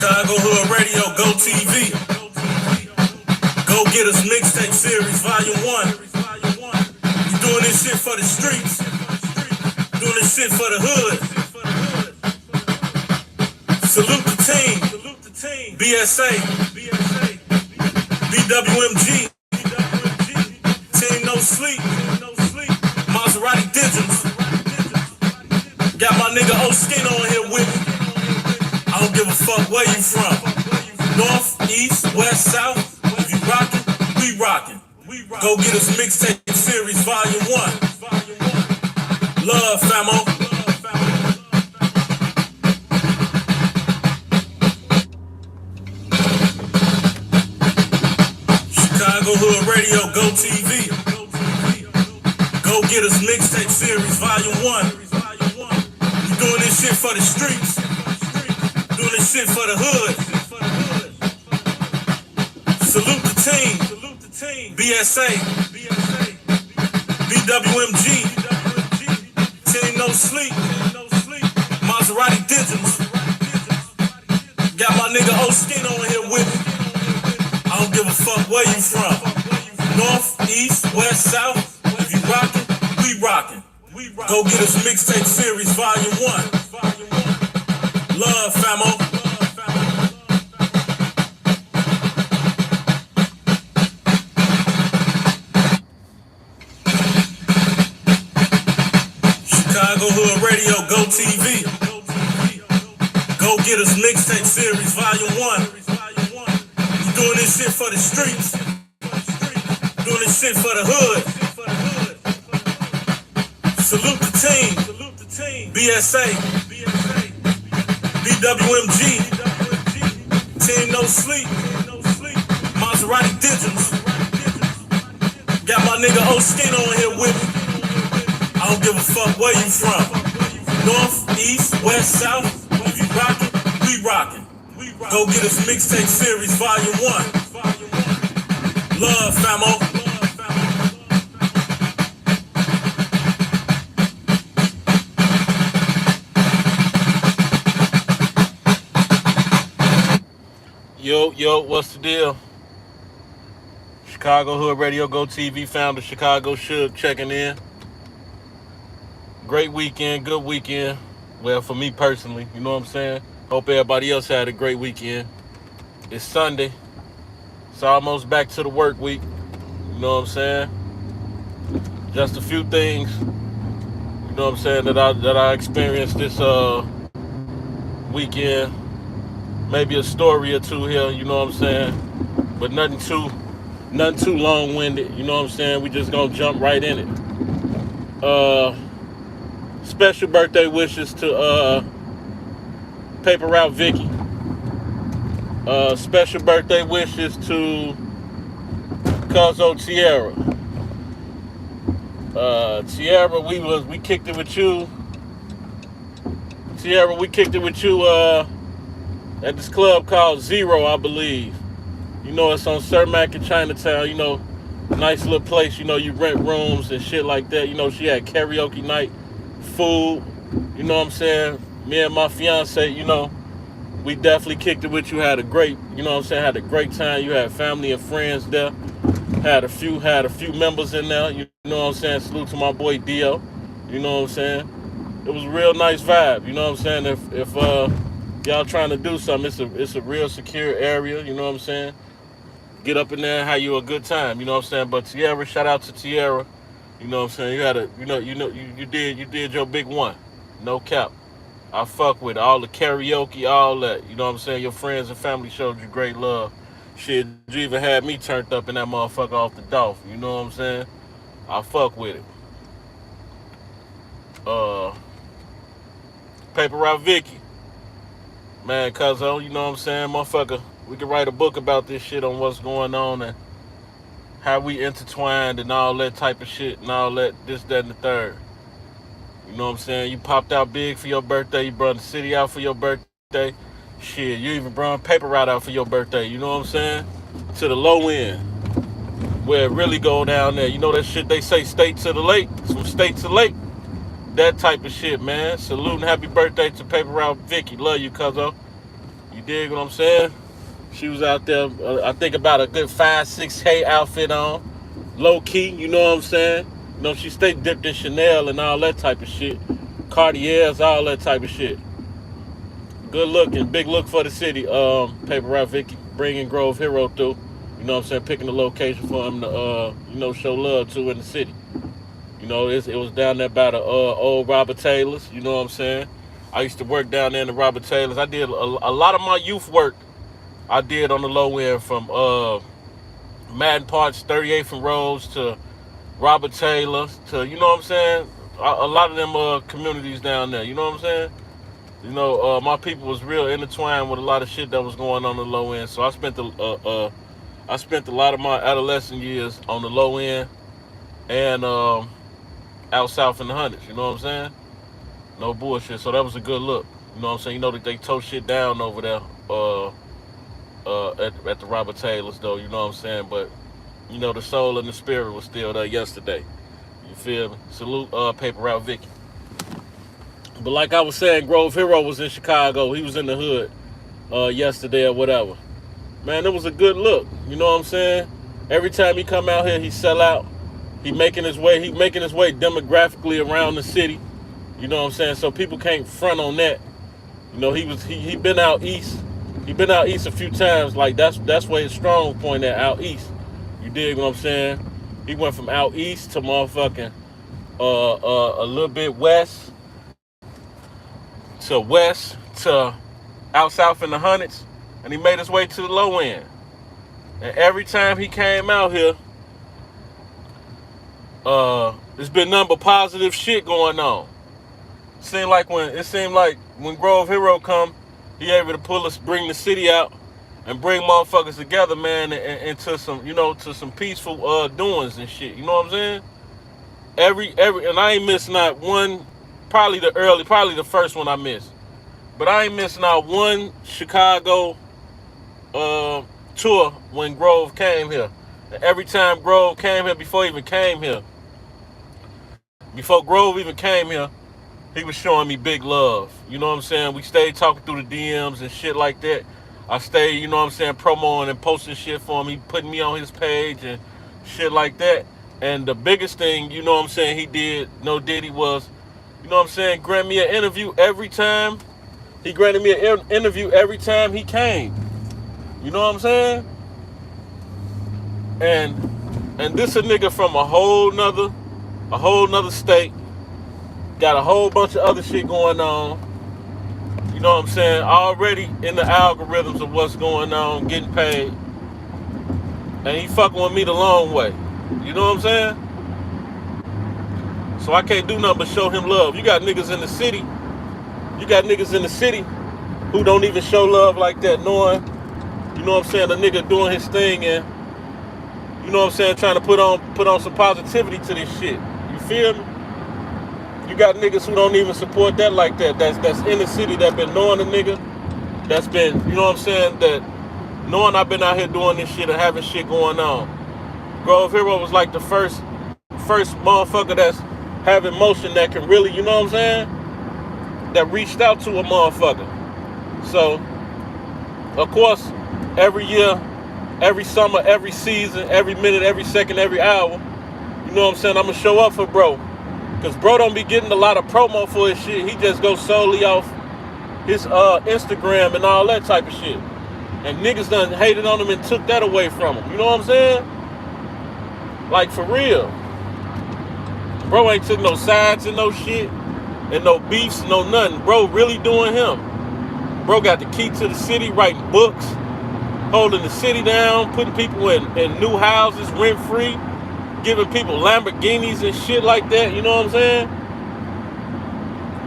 Chicago Hood Radio, Go TV. Go Get Us Mixtape Series, Volume 1. We doing this shit for the streets. Doing this shit for the hood. Salute the team. BSA. BWMG. Team No Sleep. Maserati Digits. Got my nigga O Skin on here with me. I don't give a fuck where you from. North, east, west, south. If you rockin', we rockin'. Go Get Us Mixtape Series Volume 1. Love, famo. Chicago Hood Radio, Go TV. Go Get Us Mixtape Series Volume 1. We doing this shit for the streets. Doing this shit for the hood. Salute the team. BSA. BWMG. Team No Sleep. Maserati Digits. Got my nigga O Skin on here with me. I don't give a fuck where you from. North, east, west, south. If you rockin', we rockin'. Go Get Us Mixtape Series Volume 1. Love, famo. Chicago Hood Radio, Go TV. Go Get Us Mixtape Series Volume 1. We doing this shit for the streets. Doing this shit for the hood. Salute the team. BSA. BWMG. Team No Sleep. Maserati Digits. Got my nigga O Skin on here with me. I don't give a fuck where you from. North, east, west, south. If you rockin', we rockin'. Go Get Us Mixtape Series Volume 1. Love, famo. Yo, what's the deal? Chicago Hood Radio, Go TV founder Chicago Shugg checking in. Great weekend, good weekend. Well, for me personally, you know what I'm saying? Hope everybody else had a great weekend. It's Sunday. It's almost back to the work week. You know what I'm saying? Just a few things, you know what I'm saying, that I experienced this weekend. Maybe a story or two here, you know what I'm saying? But nothing too long-winded, you know what I'm saying? We just gonna jump right in it. Special birthday wishes to Paper Route Vicky. Special birthday wishes to Cuzzo Tiara. Tiara, we kicked it with you. Tiara, we kicked it with you at this club called Zero, I believe. You know, it's on Cermak in Chinatown, you know, nice little place, you know, you rent rooms and shit like that. You know, she had karaoke night, food, you know what I'm saying? Me and my fiance, you know, we definitely kicked it with you, had a great, you know what I'm saying, had a great time. You had family and friends there. Had a few members in there, you know what I'm saying? Salute to my boy Dio, you know what I'm saying? It was a real nice vibe, you know what I'm saying? If y'all trying to do something, it's a real secure area, you know what I'm saying? Get up in there and have you a good time, you know what I'm saying? But Tiara, shout out to Tiara, you know what I'm saying? You had you did your big one, no cap. I fuck with it. All the karaoke, all that, you know what I'm saying? Your friends and family showed you great love. Shit, you even had me turned up in that motherfucker off the Dolph, you know what I'm saying? I fuck with it. Paper Route Vicky. Man, cuzzo, you know what I'm saying? Motherfucker, we could write a book about this shit on what's going on and how we intertwined and all that type of shit and all that, this, that, and the third. You know what I'm saying? You popped out big for your birthday. You brought the city out for your birthday. Shit, you even brought Paper Route out for your birthday. You know what I'm saying? To the low end, where it really go down there. You know that shit they say, state to the lake, from state to lake. That type of shit, man. Salute and happy birthday to Paper Route Vicky. Love you, cuzzo. You dig what I'm saying? She was out there, I think about a good 5-6K outfit on. Low key, you know what I'm saying? You know, she stayed dipped in Chanel and all that type of shit. Cartiers, all that type of shit. Good looking, big look for the city. Paper Route Vicky, bringing Grove Hero through. You know what I'm saying? Picking the location for him to, show love to in the city. You know, it was down there by the old Robert Taylor's. You know what I'm saying? I used to work down there in the Robert Taylor's. I did a lot of my youth work. I did on the low end from Madden Parks, 38th and Rose to Robert Taylor's to, you know what I'm saying? A lot of them communities down there. You know what I'm saying? You know, my people was real intertwined with a lot of shit that was going on the low end. So I spent a lot of my adolescent years on the low end and out south in the hundreds. You know what I'm saying? No bullshit. So that was a good look. You know what I'm saying? You know that they tore shit down over there at the Robert Taylor's though. You know what I'm saying? But you know the soul and the spirit was still there yesterday. You feel me? Salute Paper Route Vicky. But like I was saying, Grove Hero was in Chicago. He was in the hood yesterday or whatever. Man, it was a good look. You know what I'm saying? Every time he come out here, he sell out. He making his way demographically around the city. You know what I'm saying? So people can't front on that. You know, he been out east. He been out east a few times. Like that's where his strong point at, out east. You dig what I'm saying? He went from out east to motherfucking a little bit west to out south in the hundreds, and he made his way to the low end. And every time he came out here, there's been nothing but positive shit going on. It seemed like when Grove Hero come, he able to bring the city out and bring motherfuckers together, man, and into some, to some peaceful doings and shit. You know what I'm saying? Every and I ain't missed not one. Probably the first one I missed. But I ain't missed not one Chicago tour when Grove came here. And every time Grove came here, before Grove even came here, he was showing me big love. You know what I'm saying? We stayed talking through the DMs and shit like that. I stayed, you know what I'm saying, promoting and posting shit for him. He putting me on his page and shit like that. And the biggest thing, you know what I'm saying, he did, was, you know what I'm saying, grant me an interview every time. He granted me an interview every time he came. You know what I'm saying? And this a nigga from a whole nother state. Got a whole bunch of other shit going on. You know what I'm saying? Already in the algorithms of what's going on, getting paid. And he fucking with me the long way. You know what I'm saying? So I can't do nothing but show him love. You got niggas in the city who don't even show love like that, knowing, you know what I'm saying, the nigga doing his thing and, you know what I'm saying, trying to put on some positivity to this shit. You feel me? You got niggas who don't even support that like that. That's in the city that been knowing the nigga. That's been, you know what I'm saying, that knowing I've been out here doing this shit and having shit going on. Grove Hero was like the first motherfucker that's having motion that can really, you know what I'm saying, that reached out to a motherfucker. So, of course, every year, every summer, every season, every minute, every second, every hour, you know what I'm saying, I'm going to show up for bro. Because bro don't be getting a lot of promo for his shit. He just goes solely off his Instagram and all that type of shit. And niggas done hated on him and took that away from him. You know what I'm saying? Like, for real. Bro ain't took no sides and no shit. And no beefs, no nothing. Bro really doing him. Bro got the key to the city, writing books, holding the city down, putting people in new houses rent-free, giving people Lamborghinis and shit like that, you know what I'm saying?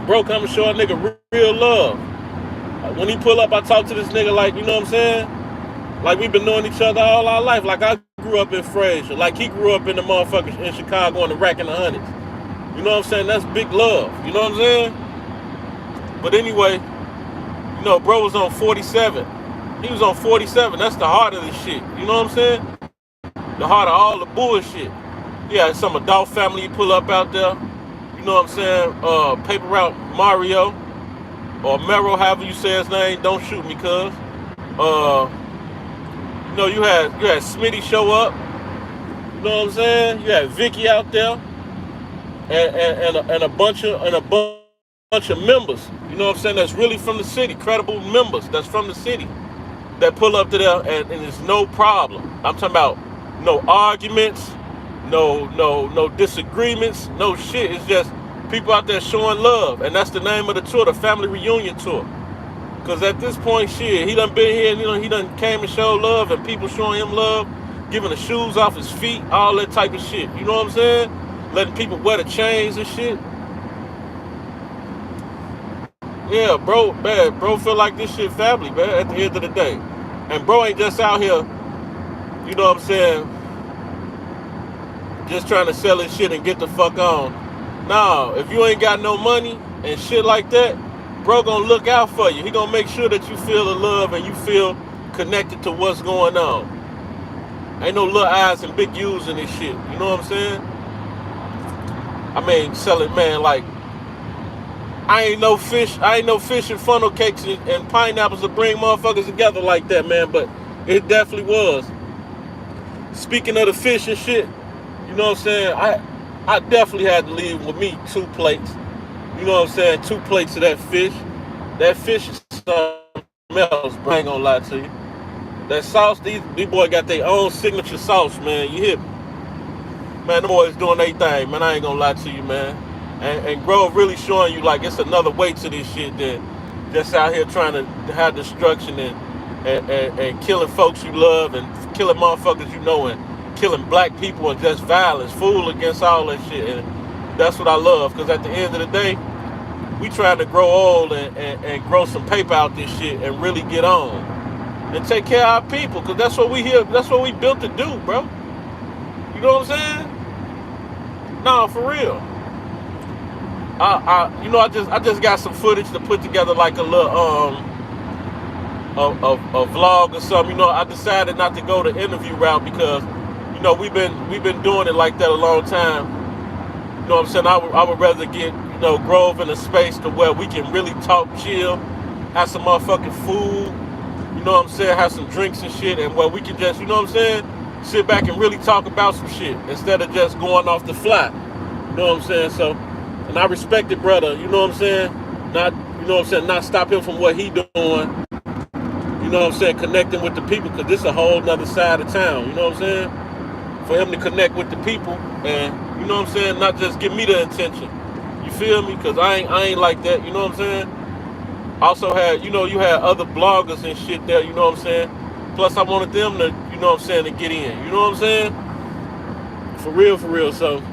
Bro come and show a nigga real love. Like, when he pull up, I talk to this nigga like, you know what I'm saying? Like we been knowing each other all our life. Like I grew up in Fraser. Like he grew up in the motherfuckers in Chicago in the rack in the hundreds. You know what I'm saying? That's big love. You know what I'm saying? But anyway, you know, bro was on 47. He was on 47. That's the heart of this shit. You know what I'm saying? The heart of all the bullshit. Yeah, some adult family you pull up out there. You know what I'm saying? Paper Route Mario or Mero, however you say his name. Don't shoot me, cuz. Uh, you had Smitty show up. You know what I'm saying? You had Vicky out there, and a bunch of members. You know what I'm saying? That's really from the city, credible members. That's from the city that pull up to there, and it's no problem. I'm talking about no arguments, no disagreements, no shit. It's just people out there showing love, and that's the name of the tour, the family reunion tour. Cause at this point, shit, he done been here, and he done came and showed love, and people showing him love, giving the shoes off his feet, all that type of shit. You know what I'm saying? Letting people wear the chains and shit. Yeah, bro, man, bro feel like this shit family, man, at the end of the day. And bro ain't just out here, you know what I'm saying, just trying to sell his shit and get the fuck on. Nah, if you ain't got no money and shit like that, bro gonna look out for you. He gonna make sure that you feel the love and you feel connected to what's going on. Ain't no little eyes and big U's in this shit. You know what I'm saying? I mean, selling, man, like, I ain't no fish and funnel cakes and pineapples to bring motherfuckers together like that, man, but it definitely was. Speaking of the fish and shit, you know what I'm saying? I definitely had to leave with me 2 plates. You know what I'm saying? 2 plates of that fish. That fish is something else, bro. I ain't gonna lie to you. That sauce, these boys got their own signature sauce, man. You hit me. Man, the boys doing their thing, man. I ain't gonna lie to you, man. And Grove really showing you like it's another way to this shit than just out here trying to have destruction and killing folks you love and killing motherfuckers you know and killing black people and just violence, fool against all that shit. And that's what I love, because at the end of the day, we trying to grow old and grow some paper out this shit and really get on and take care of our people, because that's what we here, that's what we built to do, bro. You know what I'm saying? Nah, for real. I just got some footage to put together, like a little a vlog or something. You know, I decided not to go the interview route because, you know, we've been doing it like that a long time. You know what I'm saying? I would rather get, you know, Grove in a space to where we can really talk, chill, have some motherfucking food, you know what I'm saying, have some drinks and shit, and where we can just, you know what I'm saying, sit back and really talk about some shit instead of just going off the fly. You know what I'm saying? So, and I respect it, brother, you know what I'm saying? Not, you know what I'm saying, not stop him from what he doing, you know what I'm saying, connecting with the people, because this is a whole nother side of town, you know what I'm saying? For him to connect with the people and, you know what I'm saying, not just give me the attention. You feel me? Because I ain't like that, you know what I'm saying? Also had, you know, you had other bloggers and shit there, you know what I'm saying? Plus I wanted them to, you know what I'm saying, to get in, you know what I'm saying? For real. So,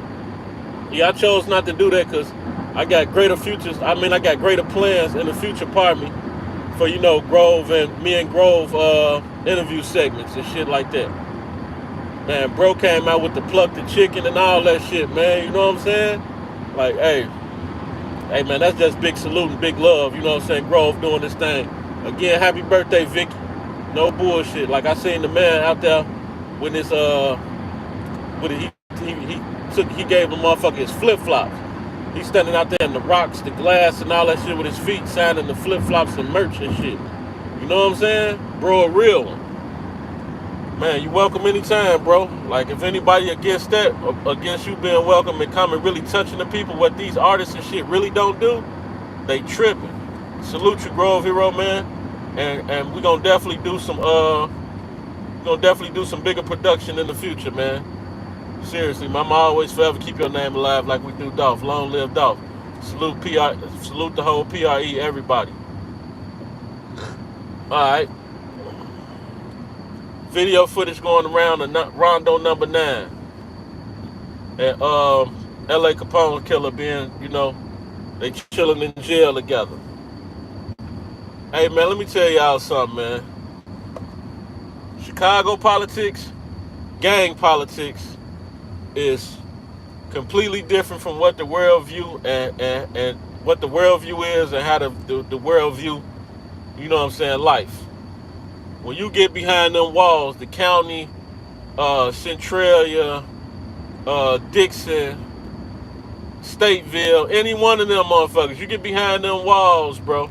yeah, I chose not to do that because I got greater futures. I mean, I got greater plans in the future, pardon me, for, you know, Grove and me and Grove interview segments and shit like that. Man, bro came out with the pluck the chicken and all that shit, man. You know what I'm saying? Like, hey, man, that's just big salute and big love. You know what I'm saying? Grove doing this thing. Again, happy birthday, Vicky. No bullshit. Like, I seen the man out there with his, he gave the motherfucker his flip-flops. He's standing out there in the rocks, the glass, and all that shit with his feet, signing the flip-flops and merch and shit. You know what I'm saying? Bro, a real one. Man, you welcome anytime, bro. Like, if anybody against that, against you being welcome and coming really touching the people, what these artists and shit really don't do, they tripping. Salute you, Grove Hero, man. And we're gonna definitely do some bigger production in the future, man. Seriously, mama, always forever keep your name alive like we do Dolph. Long live Dolph. Salute the whole PRE, everybody. Alright. Video footage going around the Rondonumbanine and Ller Capone killer being, you know, they chilling in jail together. Hey, man, let me tell y'all something, man. Chicago politics, gang politics is completely different from what the world view and what the world view is and how the world view, you know what I'm saying, life. When you get behind them walls, the county, Centralia, Dixon, Stateville, any one of them motherfuckers, you get behind them walls, bro,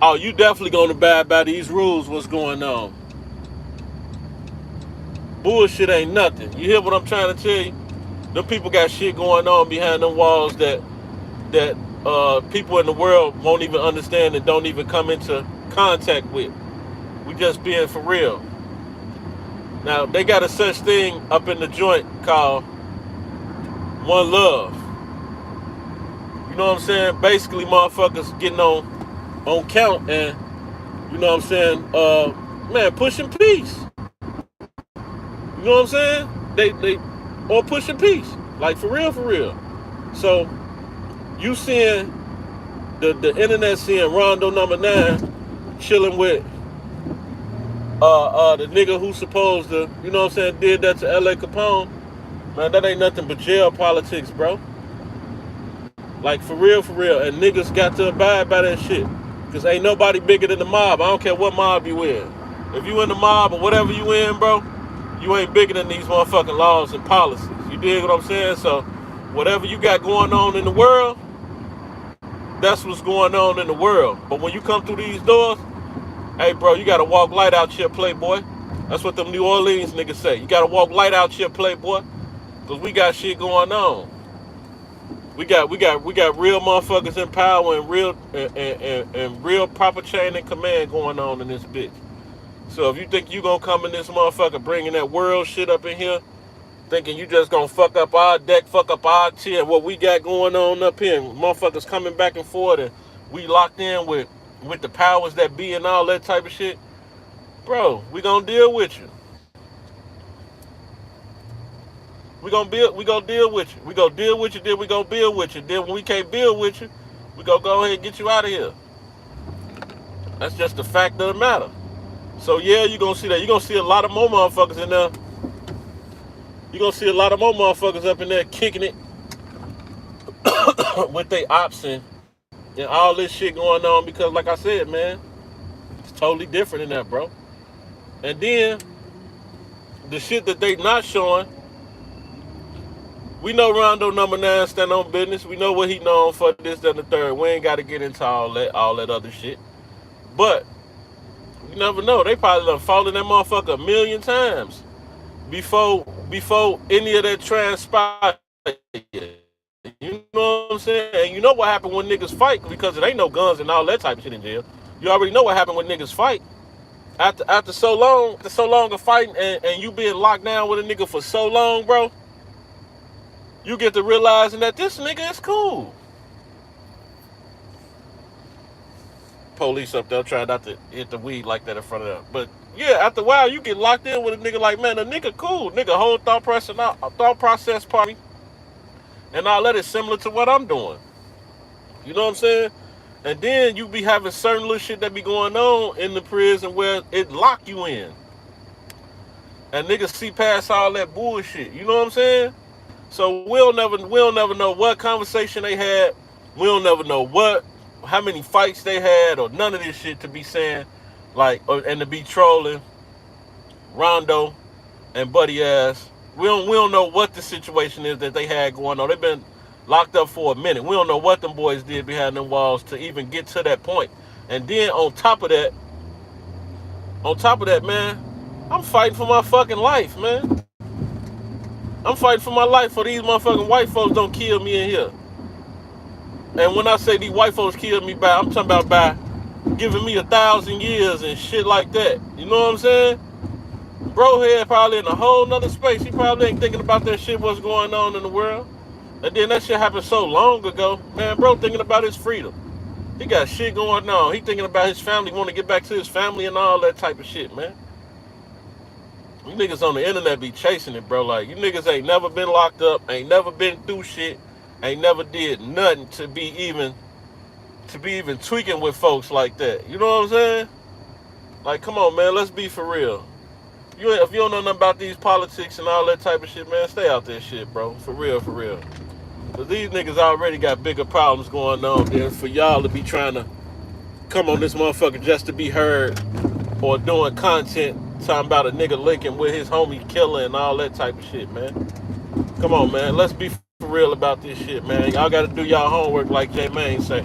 Oh, you definitely gonna abide by these rules. What's going on? Bullshit ain't nothing. You hear what I'm trying to tell you? Them people got shit going on behind them walls that people in the world won't even understand and don't even come into contact with. We just being for real. Now they got a such thing up in the joint called One Love. You know what I'm saying? Basically, motherfuckers getting on count and you know what I'm saying? Man, pushing peace. You know what I'm saying? They or pushing peace. Like for real, for real. So you seeing the internet seeing Rondonumbanine chilling with the nigga who supposed to, you know what I'm saying, did that to Ller Capone. Man, that ain't nothing but jail politics, bro. Like for real, for real. And niggas got to abide by that shit. Cause ain't nobody bigger than the mob. I don't care what mob you in. If you in the mob or whatever you in, bro, you ain't bigger than these motherfucking laws and policies. You dig what I'm saying? So whatever you got going on in the world, that's what's going on in the world. But when you come through these doors, hey, bro, you gotta walk light out here, playboy. That's what them New Orleans niggas say. You gotta walk light out here, playboy, cause we got shit going on. We got real motherfuckers in power and real proper chain and command going on in this bitch. So if you think you gonna come in this motherfucker bringing that world shit up in here, thinking you just gonna fuck up our deck, fuck up our tier, what we got going on up here, motherfuckers coming back and forth, and we locked in with the powers that be and all that type of shit, bro, we gonna deal with you. We gonna deal with you. We gonna deal with you, then we gonna build with you. Then when we can't build with you, we gonna go ahead and get you out of here. That's just the fact of the matter. So yeah, you gonna see that. You gonna see a lot of more motherfuckers in there. You gonna see a lot of more motherfuckers up in there kicking it with their ops and all this shit going on because, like I said, man, it's totally different in that, bro. And then the shit that they not showing, we know Rondonumbanine stand on business. We know what he known for, this, that, and the third. We ain't got to get into all that other shit. But you never know. They probably done fought in that motherfucker a million times before any of that transpired. You know what I'm saying? And you know what happened when niggas fight, because it ain't no guns and all that type of shit in jail. You already know what happened when niggas fight. After so long of fighting and you being locked down with a nigga for so long, bro, you get to realizing that this nigga is cool. Police up there trying not to hit the weed like that in front of them. But yeah, after a while, you get locked in with a nigga like, man, a nigga cool. Nigga whole thought process party and all that is similar to what I'm doing. You know what I'm saying? And then you be having certain little shit that be going on in the prison where it lock you in. And niggas see past all that bullshit. You know what I'm saying? So we'll never know what conversation they had. We'll never know how many fights they had or none of this shit to be saying, like, and to be trolling Rondo and Buddy ass. We don't know what the situation is that they had going on. They've been locked up for a minute. We don't know what them boys did behind them walls to even get to that point. And then on top of that, man, I'm fighting for my fucking life, man. I'm fighting for my life for these motherfucking white folks don't kill me in here. And when I say these white folks kill me by, I'm talking about by giving me 1,000 years and shit like that. You know what I'm saying? Bro here probably in a whole nother space. He probably ain't thinking about that shit, what's going on in the world. And then that shit happened so long ago. Man, bro thinking about his freedom. He got shit going on. He thinking about his family, want to get back to his family and all that type of shit, man. You niggas on the internet be chasing it, bro. Like, you niggas ain't never been locked up, ain't never been through shit, ain't never did nothing to be even tweaking with folks like that. You know what I'm saying? Like, come on, man, let's be for real. If you don't know nothing about these politics and all that type of shit, man, stay out there shit, bro. For real, for real. Because these niggas already got bigger problems going on than for y'all to be trying to come on this motherfucker just to be heard or doing content talking about a nigga linking with his homie killer and all that type of shit, man. Come on, man. Let's be for real about this shit, man. Y'all got to do y'all homework like J Mane say.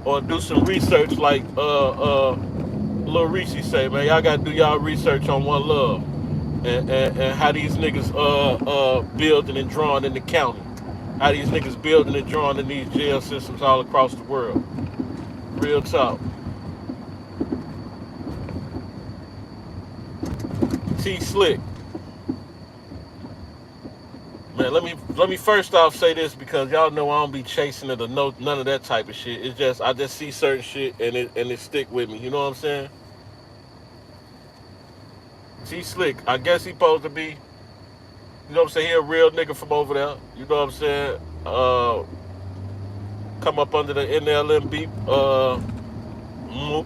or do some research like Lil Reese say, man, y'all gotta do y'all research on One Love and how these niggas building and drawing in the county. How these niggas building and drawing in these jail systems all across the world. Real talk. Tslick. Man, let me first off say this because y'all know I don't be chasing it or none of that type of shit. It's just I just see certain shit and it stick with me. You know what I'm saying? Tslick, I guess he supposed to be, you know what I'm saying, he a real nigga from over there. You know what I'm saying? Come up under the NLMB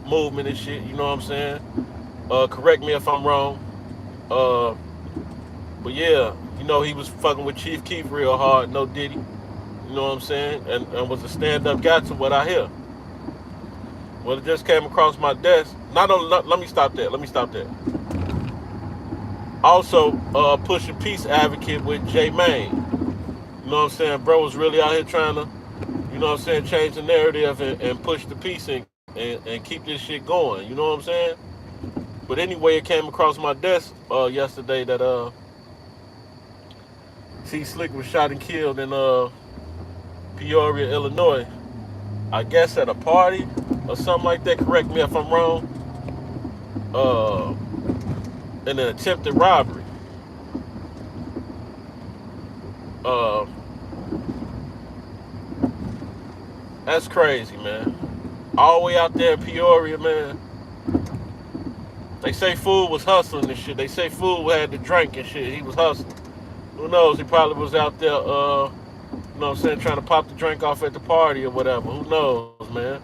movement and shit. You know what I'm saying? Correct me if I'm wrong. But yeah, you know he was fucking with Chief Keef real hard. No Diddy. You know what I'm saying? And was a stand-up guy to what I hear. Well, it just came across my desk. Let me stop there. Also, pushing peace advocate with J Main. You know what I'm saying? Bro was really out here trying to, you know what I'm saying, change the narrative and push the peace and keep this shit going. You know what I'm saying? But anyway, it came across my desk yesterday that Tslick was shot and killed in Peoria, Illinois. I guess at a party or something like that. Correct me if I'm wrong. In an attempted robbery. That's crazy, man. All the way out there in Peoria, man. They say fool was hustling and shit. They say fool had to drink and shit. He was hustling. Who knows? He probably was out there, you know what I'm saying, trying to pop the drink off at the party or whatever. Who knows, man?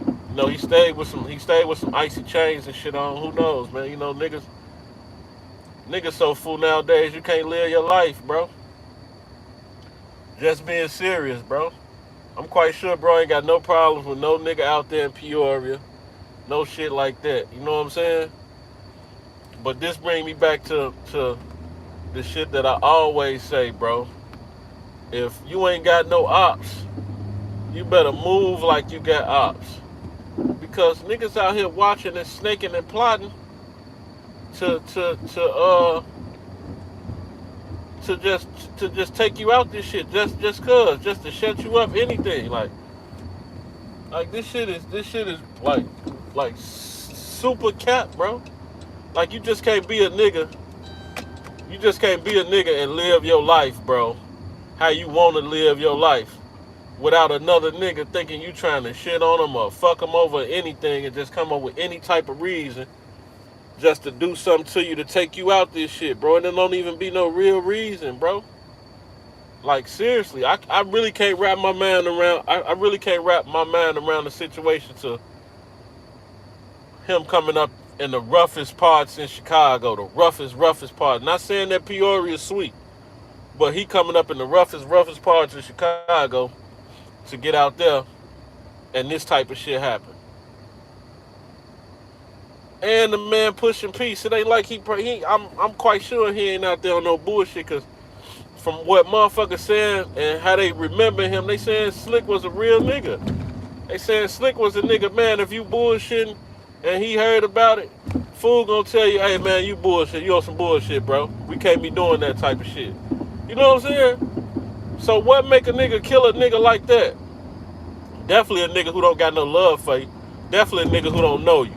You know, he stayed with some icy chains and shit on. Who knows, man? You know, niggas so fool nowadays you can't live your life, bro. Just being serious, bro. I'm quite sure bro ain't got no problems with no nigga out there in Peoria. No shit like that. You know what I'm saying? But this brings me back to the shit that I always say, bro. If you ain't got no ops, you better move like you got ops. Because niggas out here watching and snaking and plotting to just take you out this shit just to shut you up anything like this shit is like super cap, bro. Like you just can't be a nigga. You just can't be a nigga and live your life, bro, how you want to live your life without another nigga thinking you trying to shit on them or fuck them over or anything and just come up with any type of reason just to do something to you to take you out this shit, bro. And there don't even be no real reason, bro. Like seriously, I really can't wrap my mind around. I really can't wrap my mind around the situation to him coming up in the roughest parts in Chicago, the roughest part. Not saying that Peoria is sweet, but he coming up in the roughest parts of Chicago to get out there, and this type of shit happen. And the man pushing peace. It ain't like I'm quite sure he ain't out there on no bullshit. Cause from what motherfuckers saying and how they remember him, they saying Tslick was a real nigga. They saying Tslick was a nigga, man. If you bullshitting and he heard about it, fool gonna tell you, hey man, you bullshit. You on some bullshit, bro. We can't be doing that type of shit. You know what I'm saying? So what make a nigga kill a nigga like that? Definitely a nigga who don't got no love for you. Definitely a nigga who don't know you.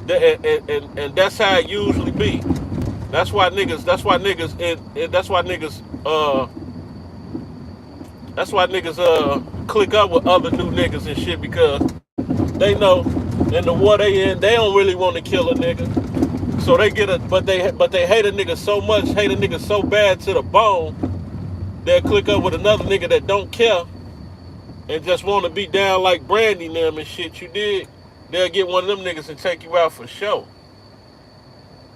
And that's how it usually be. That's why niggas click up with other new niggas and shit because they know in the war they in, they don't really want to kill a nigga. So they but they hate a nigga so much, hate a nigga so bad to the bone, they'll click up with another nigga that don't care and just want to be down like Brandy and them and shit, you dig? They'll get one of them niggas and take you out for sure.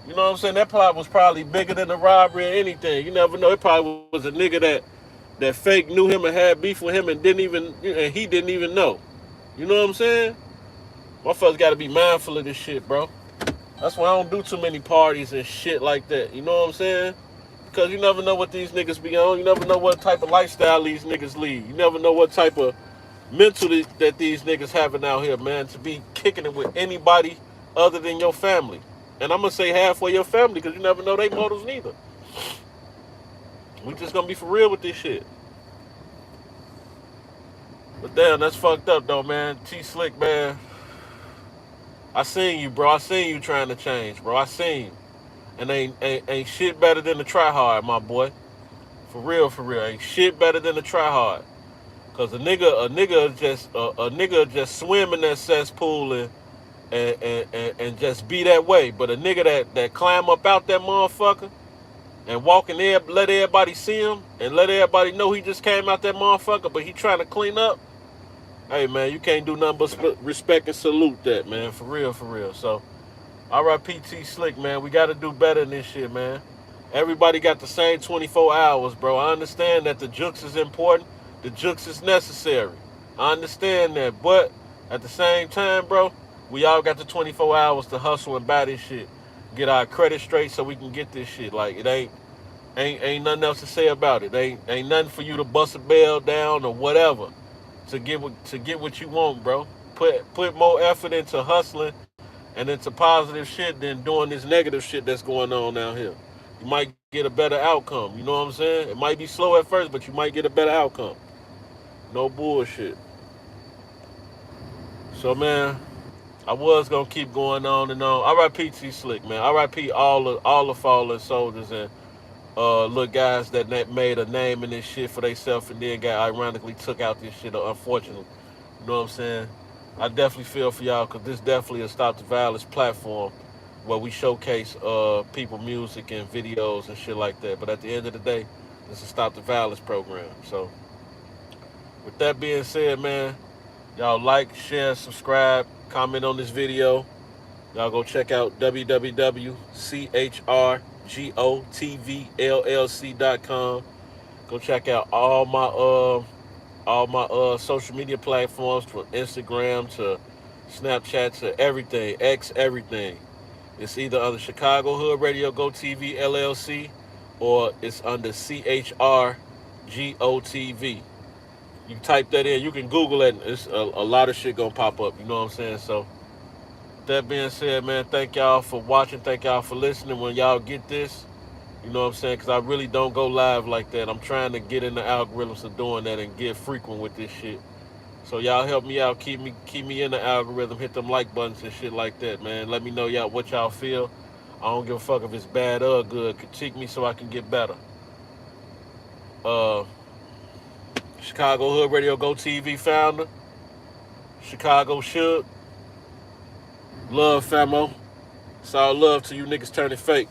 You know what I'm saying? That plot was probably bigger than the robbery or anything. You never know. It probably was a nigga that fake knew him and had beef with him and he didn't even know. You know what I'm saying? Motherfuckers got to be mindful of this shit, bro. That's why I don't do too many parties and shit like that. You know what I'm saying? Because you never know what these niggas be on. You never know what type of lifestyle these niggas lead. You never know what type of mentally that these niggas having out here, man, to be kicking it with anybody other than your family. And I'm gonna say halfway your family because you never know they motives neither. We just gonna be for real with this shit. But damn, that's fucked up though, man. Tslick, man. I seen you, bro. I seen you trying to change, bro. I seen you. And ain't shit better than the try hard, my boy. For real, for real. Ain't shit better than the try hard. Cause a nigga just swim in that cesspool and just be that way. But a nigga that climb up out that motherfucker and walk in there, let everybody see him and let everybody know he just came out that motherfucker, but he trying to clean up. Hey man, you can't do nothing but respect and salute that, man. For real, for real. So R.I.P. Tslick, man. We got to do better than this shit, man. Everybody got the same 24 hours, bro. I understand that the jukes is important. The jukes is necessary. I understand that. But at the same time, bro, we all got the 24 hours to hustle and buy this shit. Get our credit straight so we can get this shit. Like, it ain't nothing else to say about it. Ain't nothing for you to bust a bell down or whatever to get what you want, bro. Put more effort into hustling and into positive shit than doing this negative shit that's going on out here. You might get a better outcome. You know what I'm saying? It might be slow at first, but you might get a better outcome. No bullshit. So man, I was gonna keep going on and on. R.I.P. Tslick, man. R.I.P. all the fallen soldiers and little guys that made a name in this shit for themselves and then got ironically took out this shit. Unfortunately, you know what I'm saying? I definitely feel for y'all because this definitely a Stop the Violence platform where we showcase people music and videos and shit like that. But at the end of the day, it's a Stop the Violence program. So with that being said, man, y'all like, share, subscribe, comment on this video. Y'all go check out www.chrgotvllc.com. Go check out all my social media platforms from Instagram to Snapchat to everything, X everything. It's either under Chicago Hood Radio Go TV LLC or it's under CHRGOTV. You type that in, you can Google it, and it's a lot of shit gonna pop up. You know what I'm saying? So, that being said, man, thank y'all for watching. Thank y'all for listening. When y'all get this, you know what I'm saying? Because I really don't go live like that. I'm trying to get in the algorithms of doing that and get frequent with this shit. So y'all help me out, keep me in the algorithm, hit them like buttons and shit like that, man. Let me know y'all what y'all feel. I don't give a fuck if it's bad or good. Critique me so I can get better. Uh, Chicago Hood Radio Go TV founder, Chicago Shugg, love famo. It's all love to you niggas turning fake.